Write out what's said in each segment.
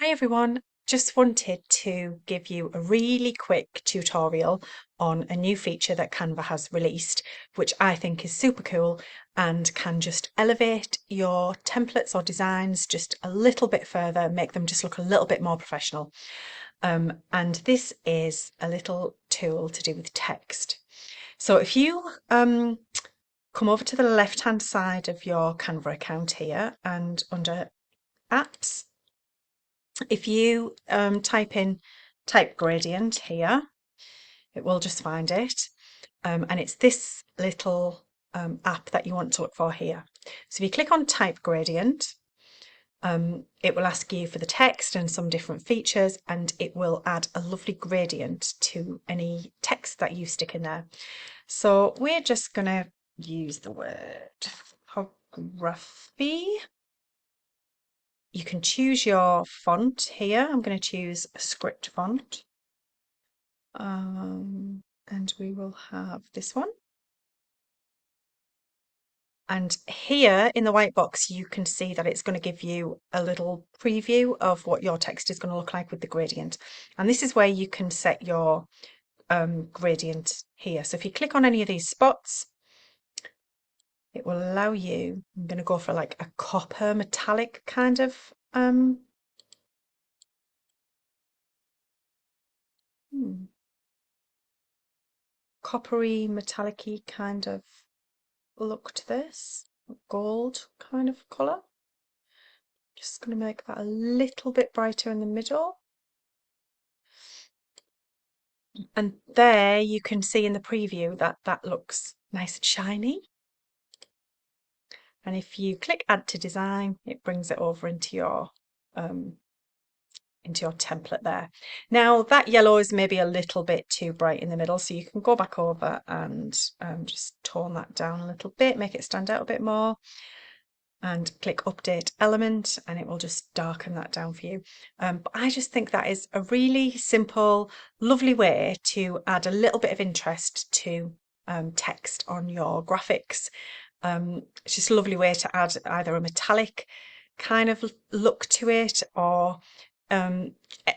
Hi everyone, just wanted to give you a really quick tutorial on a new feature that Canva has released, which I think is super cool and can just elevate your templates or designs just a little bit further, make them just look a little bit more professional. And this is a little tool to do with text. So if you come over to the left hand side of your Canva account here and under apps, if you type gradient here, it will just find it. And it's this little app that you want to look for here. So if you click on type gradient, it will ask you for the text and some different features, and it will add a lovely gradient to any text that you stick in there. So we're just going to use the word photography. You can choose your font here. I'm going to choose a script font. And we will have this one. And here in the white box, you can see that it's going to give you a little preview of what your text is going to look like with the gradient. And this is where you can set your gradient here. So if you click on any of these spots, it will allow you, I'm going to go for like a copper metallic kind of coppery metallic-y kind of look to this, gold kind of colour. Just going to make that a little bit brighter in the middle. And there you can see in the preview that that looks nice and shiny. And if you click add to design, it brings it over into your template there. Now that yellow is maybe a little bit too bright in the middle, so you can go back over and just tone that down a little bit, make it stand out a bit more, and click update element, and it will just darken that down for you. But I just think that is a really simple, lovely way to add a little bit of interest to text on your graphics. It's just a lovely way to add either a metallic kind of look to it, or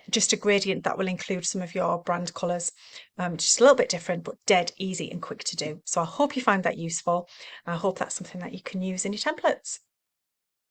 just a gradient that will include some of your brand colours. Just a little bit different, but dead easy and quick to do. So I hope you find that useful. I hope that's something that you can use in your templates.